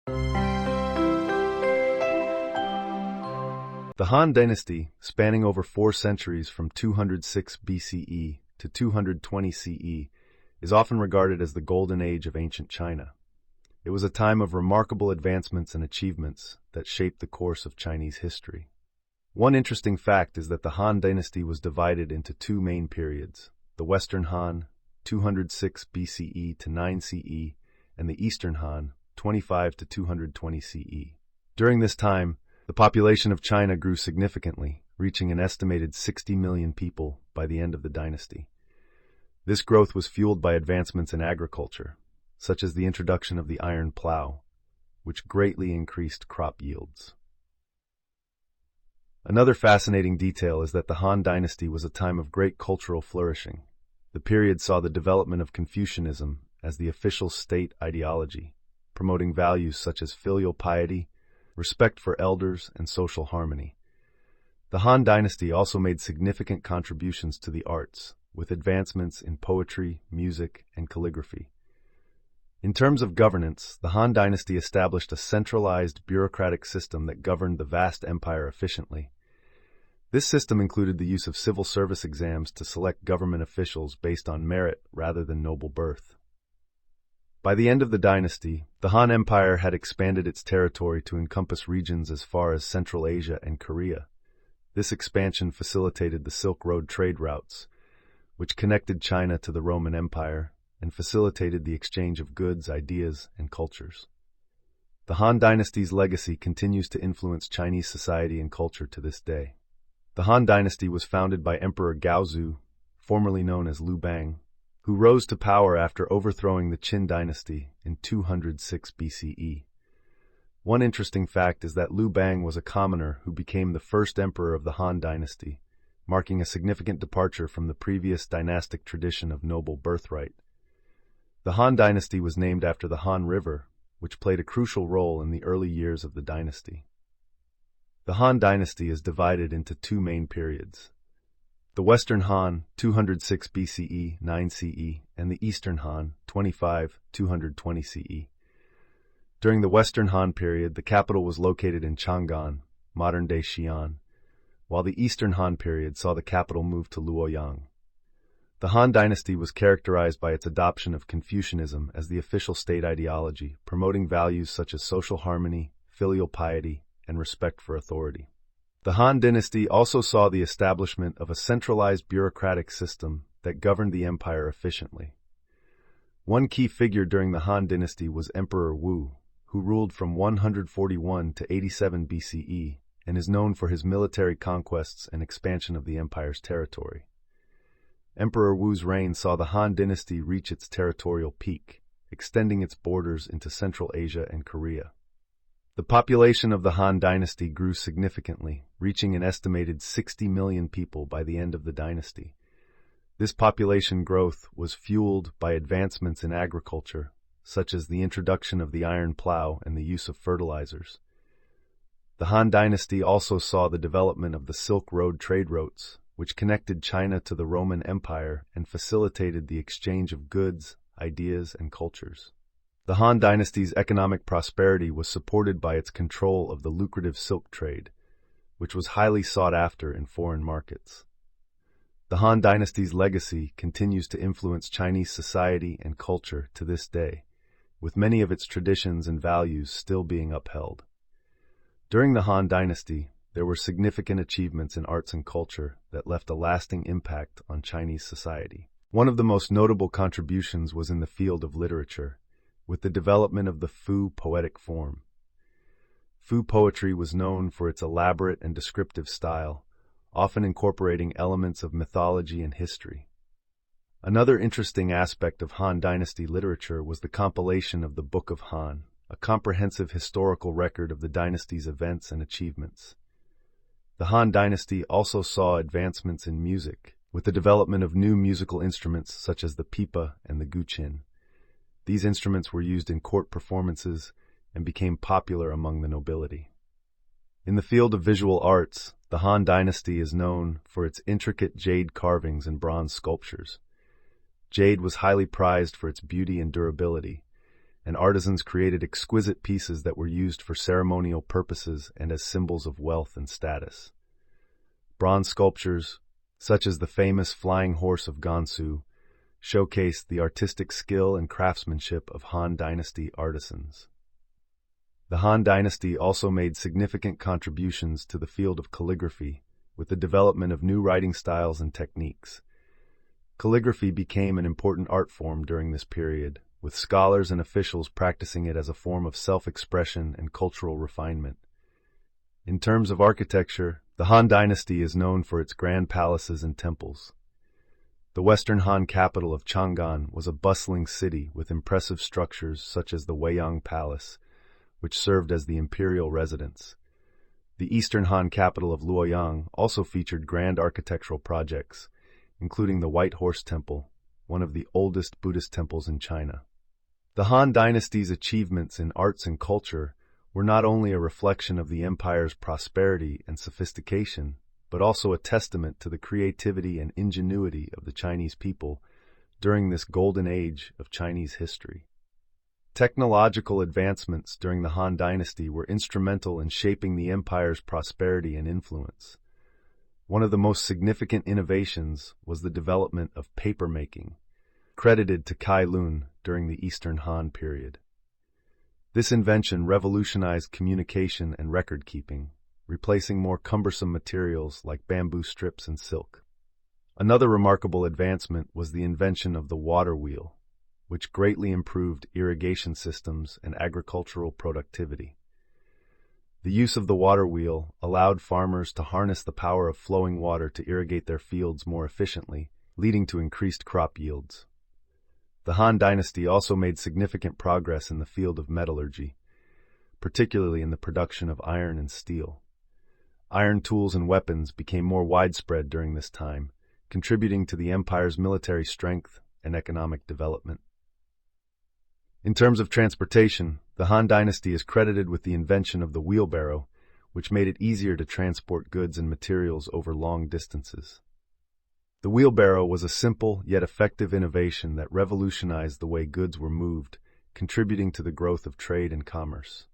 The Han Dynasty, spanning over 4 centuries from 206 BCE to 220 CE, is often regarded as the golden age of ancient China. It was a time of remarkable advancements and achievements that shaped the course of Chinese history. One interesting fact is that the Han Dynasty was divided into two main periods: the Western Han, 206 BCE to 9 CE, and the Eastern Han, 25 to 220 CE. During this time, the population of China grew significantly, reaching an estimated 60 million people by the end of the dynasty. This growth was fueled by advancements in agriculture, such as the introduction of the iron plow, which greatly increased crop yields. Another fascinating detail is that the Han Dynasty was a time of great cultural flourishing. The period saw the development of Confucianism as the official state ideology, promoting values such as filial piety, respect for elders, and social harmony. The Han Dynasty also made significant contributions to the arts, with advancements in poetry, music, and calligraphy. In terms of governance, the Han Dynasty established a centralized bureaucratic system that governed the vast empire efficiently. This system included the use of civil service exams to select government officials based on merit rather than noble birth. By the end of the dynasty, the Han Empire had expanded its territory to encompass regions as far as Central Asia and Korea. This expansion facilitated the Silk Road trade routes, which connected China to the Roman Empire and facilitated the exchange of goods, ideas, and cultures. The Han Dynasty's legacy continues to influence Chinese society and culture to this day. The Han Dynasty was founded by Emperor Gaozu, formerly known as Liu Bang, who rose to power after overthrowing the Qin dynasty in 206 BCE. One interesting fact is that Liu Bang was a commoner who became the first emperor of the Han Dynasty, marking a significant departure from the previous dynastic tradition of noble birthright. The Han Dynasty was named after the Han River, which played a crucial role in the early years of the dynasty. The Han Dynasty is divided into two main periods: the Western Han, 206 BCE, 9 CE, and the Eastern Han, 220 CE. During the Western Han period, the capital was located in Chang'an, modern-day Xi'an, while the Eastern Han period saw the capital move to Luoyang. The Han Dynasty was characterized by its adoption of Confucianism as the official state ideology, promoting values such as social harmony, filial piety, and respect for authority. The Han Dynasty also saw the establishment of a centralized bureaucratic system that governed the empire efficiently. One key figure during the Han Dynasty was Emperor Wu, who ruled from 141 to 87 BCE and is known for his military conquests and expansion of the empire's territory. Emperor Wu's reign saw the Han Dynasty reach its territorial peak, extending its borders into Central Asia and Korea. The population of the Han Dynasty grew significantly, reaching an estimated 60 million people by the end of the dynasty. This population growth was fueled by advancements in agriculture, such as the introduction of the iron plow and the use of fertilizers. The Han Dynasty also saw the development of the Silk Road trade routes, which connected China to the Roman Empire and facilitated the exchange of goods, ideas, and cultures. The Han Dynasty's economic prosperity was supported by its control of the lucrative silk trade, which was highly sought after in foreign markets. The Han Dynasty's legacy continues to influence Chinese society and culture to this day, with many of its traditions and values still being upheld. During the Han Dynasty, there were significant achievements in arts and culture that left a lasting impact on Chinese society. One of the most notable contributions was in the field of literature, with the development of the Fu poetic form. Fu poetry was known for its elaborate and descriptive style, often incorporating elements of mythology and history. Another interesting aspect of Han Dynasty literature was the compilation of the Book of Han, a comprehensive historical record of the dynasty's events and achievements. The Han Dynasty also saw advancements in music, with the development of new musical instruments such as the pipa and the guqin. These instruments were used in court performances and became popular among the nobility. In the field of visual arts, the Han Dynasty is known for its intricate jade carvings and bronze sculptures. Jade was highly prized for its beauty and durability, and artisans created exquisite pieces that were used for ceremonial purposes and as symbols of wealth and status. Bronze sculptures, such as the famous Flying Horse of Gansu, showcased the artistic skill and craftsmanship of Han Dynasty artisans. The Han Dynasty also made significant contributions to the field of calligraphy, with the development of new writing styles and techniques. Calligraphy became an important art form during this period, with scholars and officials practicing it as a form of self-expression and cultural refinement. In terms of architecture, the Han Dynasty is known for its grand palaces and temples. The Western Han capital of Chang'an was a bustling city with impressive structures such as the Weiyang Palace, which served as the imperial residence. The Eastern Han capital of Luoyang also featured grand architectural projects, including the White Horse Temple, one of the oldest Buddhist temples in China. The Han Dynasty's achievements in arts and culture were not only a reflection of the empire's prosperity and sophistication, but also a testament to the creativity and ingenuity of the Chinese people during this golden age of Chinese history. Technological advancements during the Han Dynasty were instrumental in shaping the empire's prosperity and influence. One of the most significant innovations was the development of papermaking, credited to Kai Lun during the Eastern Han period. This invention revolutionized communication and record-keeping, replacing more cumbersome materials like bamboo strips and silk. Another remarkable advancement was the invention of the water wheel, which greatly improved irrigation systems and agricultural productivity. The use of the water wheel allowed farmers to harness the power of flowing water to irrigate their fields more efficiently, leading to increased crop yields. The Han Dynasty also made significant progress in the field of metallurgy, particularly in the production of iron and steel. Iron tools and weapons became more widespread during this time, contributing to the empire's military strength and economic development. In terms of transportation, the Han Dynasty is credited with the invention of the wheelbarrow, which made it easier to transport goods and materials over long distances. The wheelbarrow was a simple yet effective innovation that revolutionized the way goods were moved, contributing to the growth of trade and commerce.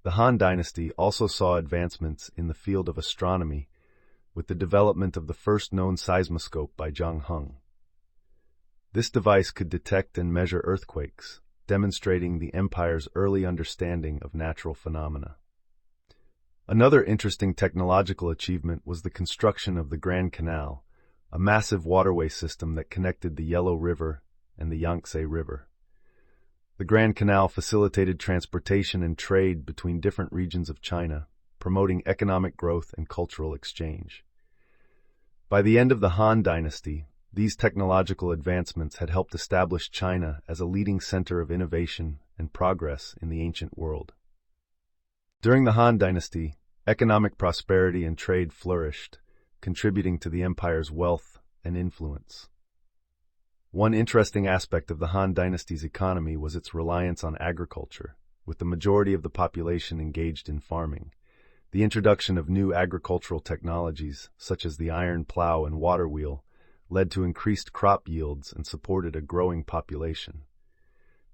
The Han Dynasty also saw advancements in the field of astronomy, with the development of the first known seismoscope by Zhang Heng. This device could detect and measure earthquakes, demonstrating the empire's early understanding of natural phenomena. Another interesting technological achievement was the construction of the Grand Canal, a massive waterway system that connected the Yellow River and the Yangtze River. The Grand Canal facilitated transportation and trade between different regions of China, promoting economic growth and cultural exchange. By the end of the Han Dynasty, these technological advancements had helped establish China as a leading center of innovation and progress in the ancient world. During the Han Dynasty, economic prosperity and trade flourished, contributing to the empire's wealth and influence. One interesting aspect of the Han Dynasty's economy was its reliance on agriculture, with the majority of the population engaged in farming. The introduction of new agricultural technologies, such as the iron plow and water wheel, led to increased crop yields and supported a growing population.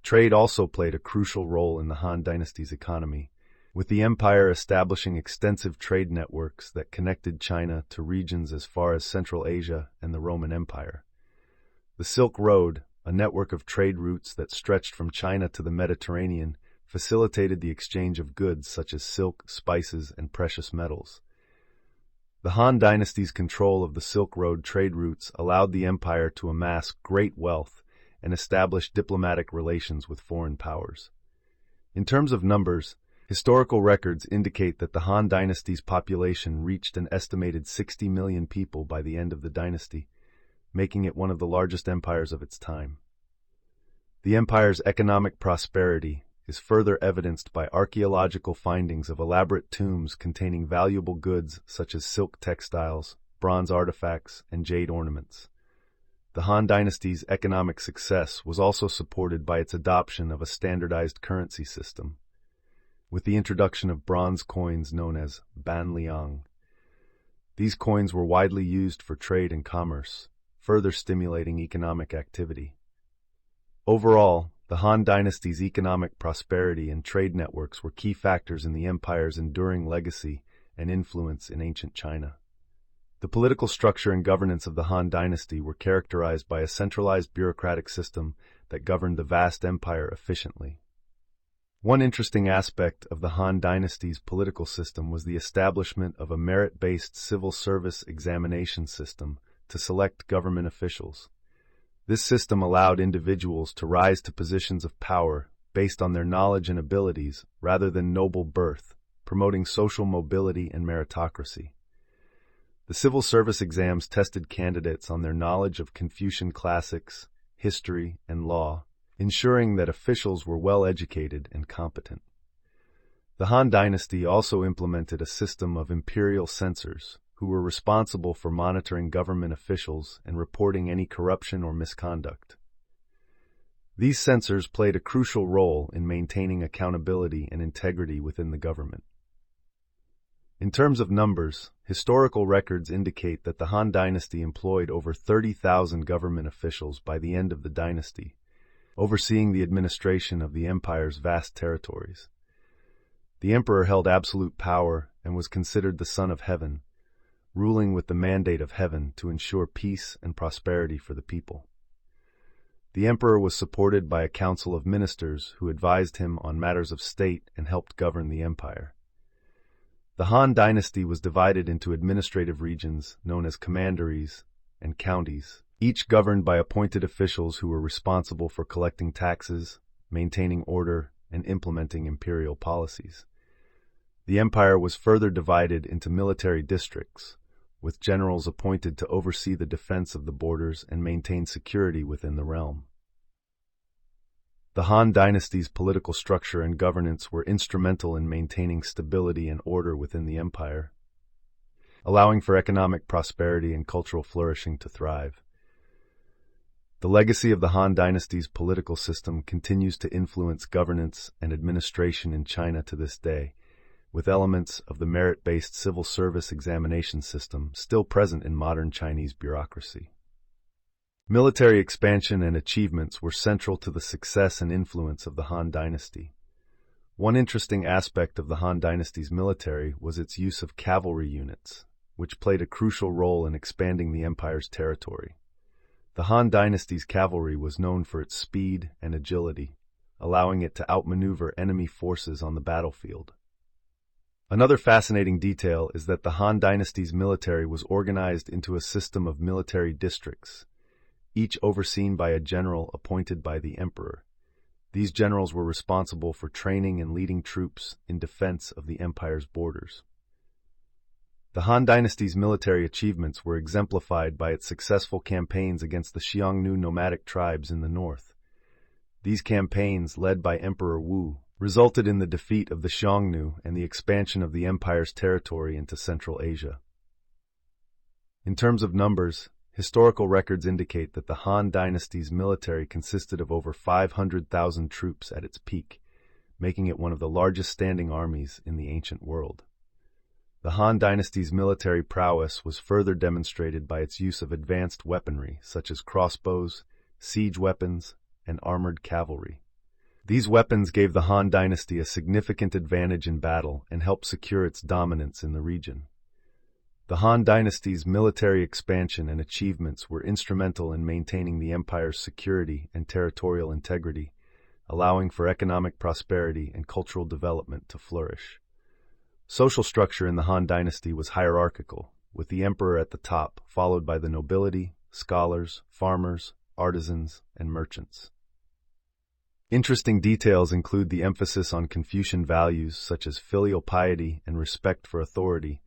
Trade also played a crucial role in the Han Dynasty's economy, with the empire establishing extensive trade networks that connected China to regions as far as Central Asia and the Roman Empire. The Silk Road, a network of trade routes that stretched from China to the Mediterranean, facilitated the exchange of goods such as silk, spices, and precious metals. The Han Dynasty's control of the Silk Road trade routes allowed the empire to amass great wealth and establish diplomatic relations with foreign powers. In terms of numbers, historical records indicate that the Han Dynasty's population reached an estimated 60 million people by the end of the dynasty, making it one of the largest empires of its time. The empire's economic prosperity is further evidenced by archaeological findings of elaborate tombs containing valuable goods such as silk textiles, bronze artifacts, and jade ornaments. The Han Dynasty's economic success was also supported by its adoption of a standardized currency system, with the introduction of bronze coins known as banliang. These coins were widely used for trade and commerce, further stimulating economic activity. Overall, The Han Dynasty's economic prosperity and trade networks were key factors in the empire's enduring legacy and influence in ancient China. The political structure and governance of the Han Dynasty were characterized by a centralized bureaucratic system that governed the vast empire efficiently. One interesting aspect of the Han Dynasty's political system was the establishment of a merit-based civil service examination system to select government officials. This system allowed individuals to rise to positions of power based on their knowledge and abilities rather than noble birth, promoting social mobility and meritocracy. The civil service exams tested candidates on their knowledge of Confucian classics, history, and law, ensuring that officials were well educated and competent. The Han Dynasty also implemented a system of imperial censors, who were responsible for monitoring government officials and reporting any corruption or misconduct. These censors played a crucial role in maintaining accountability and integrity within the government. In terms of numbers, historical records indicate that the Han Dynasty employed over 30,000 government officials by the end of the dynasty, overseeing the administration of the empire's vast territories. The emperor held absolute power and was considered the son of heaven, ruling with the mandate of heaven to ensure peace and prosperity for the people. The emperor was supported by a council of ministers who advised him on matters of state and helped govern the empire. The Han Dynasty was divided into administrative regions known as commanderies and counties, each governed by appointed officials who were responsible for collecting taxes, maintaining order, and implementing imperial policies. The empire was further divided into military districts, with generals appointed to oversee the defense of the borders and maintain security within the realm. The Han Dynasty's political structure and governance were instrumental in maintaining stability and order within the empire, allowing for economic prosperity and cultural flourishing to thrive. The legacy of the Han Dynasty's political system continues to influence governance and administration in China to this day, with elements of the merit-based civil service examination system still present in modern Chinese bureaucracy. Military expansion and achievements were central to the success and influence of the Han Dynasty. One interesting aspect of the Han Dynasty's military was its use of cavalry units, which played a crucial role in expanding the empire's territory. The Han Dynasty's cavalry was known for its speed and agility, allowing it to outmaneuver enemy forces on the battlefield. Another fascinating detail is that the Han Dynasty's military was organized into a system of military districts, each overseen by a general appointed by the emperor. These generals were responsible for training and leading troops in defense of the empire's borders. The Han Dynasty's military achievements were exemplified by its successful campaigns against the Xiongnu nomadic tribes in the north. These campaigns, led by Emperor Wu, resulted in the defeat of the Xiongnu and the expansion of the empire's territory into Central Asia. In terms of numbers, historical records indicate that the Han Dynasty's military consisted of over 500,000 troops at its peak, making it one of the largest standing armies in the ancient world. The Han Dynasty's military prowess was further demonstrated by its use of advanced weaponry such as crossbows, siege weapons, and armored cavalry. These weapons gave the Han Dynasty a significant advantage in battle and helped secure its dominance in the region. The Han Dynasty's military expansion and achievements were instrumental in maintaining the empire's security and territorial integrity, allowing for economic prosperity and cultural development to flourish. Social structure in the Han Dynasty was hierarchical, with the emperor at the top, followed by the nobility, scholars, farmers, artisans, and merchants. Interesting details include the emphasis on Confucian values such as filial piety and respect for authority,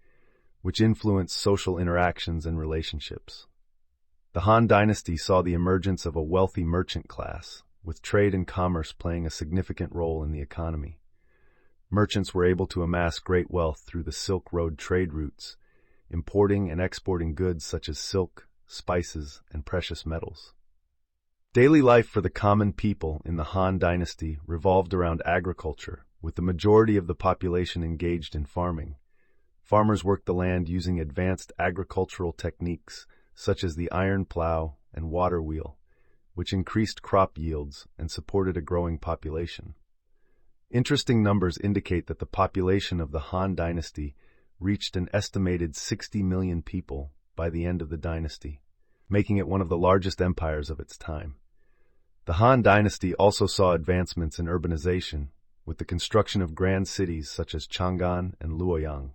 which influenced social interactions and relationships. The Han Dynasty saw the emergence of a wealthy merchant class, with trade and commerce playing a significant role in the economy. Merchants were able to amass great wealth through the Silk Road trade routes, importing and exporting goods such as silk, spices, and precious metals. Daily life for the common people in the Han Dynasty revolved around agriculture, with the majority of the population engaged in farming. Farmers worked the land using advanced agricultural techniques such as the iron plow and water wheel, which increased crop yields and supported a growing population. Interesting numbers indicate that the population of the Han Dynasty reached an estimated 60 million people by the end of the dynasty, making it one of the largest empires of its time. The Han Dynasty also saw advancements in urbanization, with the construction of grand cities such as Chang'an and Luoyang.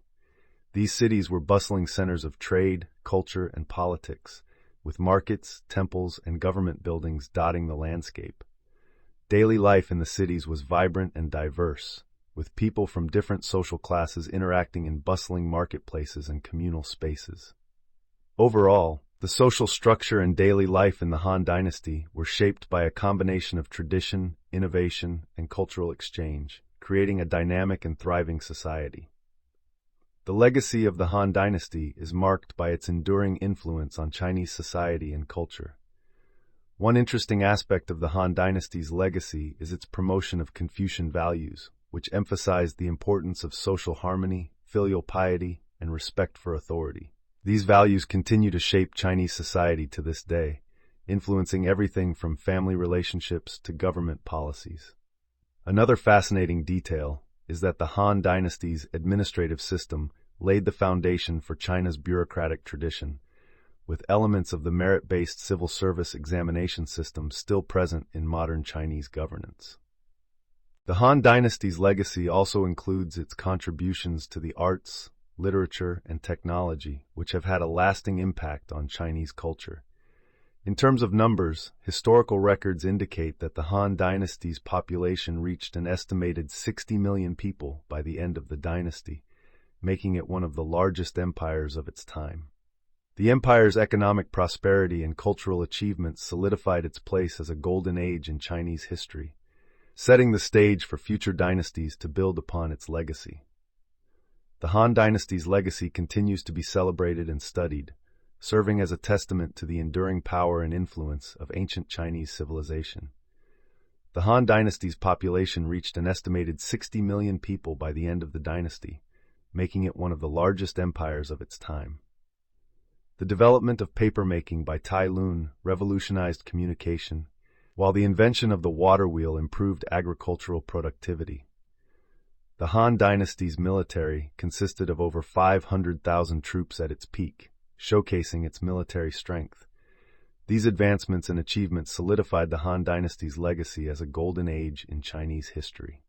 These cities were bustling centers of trade, culture, and politics, with markets, temples, and government buildings dotting the landscape. Daily life in the cities was vibrant and diverse, with people from different social classes interacting in bustling marketplaces and communal spaces. Overall, the social structure and daily life in the Han Dynasty were shaped by a combination of tradition, innovation, and cultural exchange, creating a dynamic and thriving society. The legacy of the Han Dynasty is marked by its enduring influence on Chinese society and culture. One interesting aspect of the Han Dynasty's legacy is its promotion of Confucian values, which emphasized the importance of social harmony, filial piety, and respect for authority. These values continue to shape Chinese society to this day, influencing everything from family relationships to government policies. Another fascinating detail is that the Han Dynasty's administrative system laid the foundation for China's bureaucratic tradition, with elements of the merit-based civil service examination system still present in modern Chinese governance. The Han Dynasty's legacy also includes its contributions to the arts, literature, and technology, which have had a lasting impact on Chinese culture. In terms of numbers, historical records indicate that the Han Dynasty's population reached an estimated 60 million people by the end of the dynasty, making it one of the largest empires of its time. The empire's economic prosperity and cultural achievements solidified its place as a golden age in Chinese history, setting the stage for future dynasties to build upon its legacy. The Han Dynasty's legacy continues to be celebrated and studied, serving as a testament to the enduring power and influence of ancient Chinese civilization. The Han Dynasty's population reached an estimated 60 million people by the end of the dynasty, making it one of the largest empires of its time. The development of papermaking by Tai Lun revolutionized communication, while the invention of the water wheel improved agricultural productivity. The Han Dynasty's military consisted of over 500,000 troops at its peak, showcasing its military strength. These advancements and achievements solidified the Han Dynasty's legacy as a golden age in Chinese history.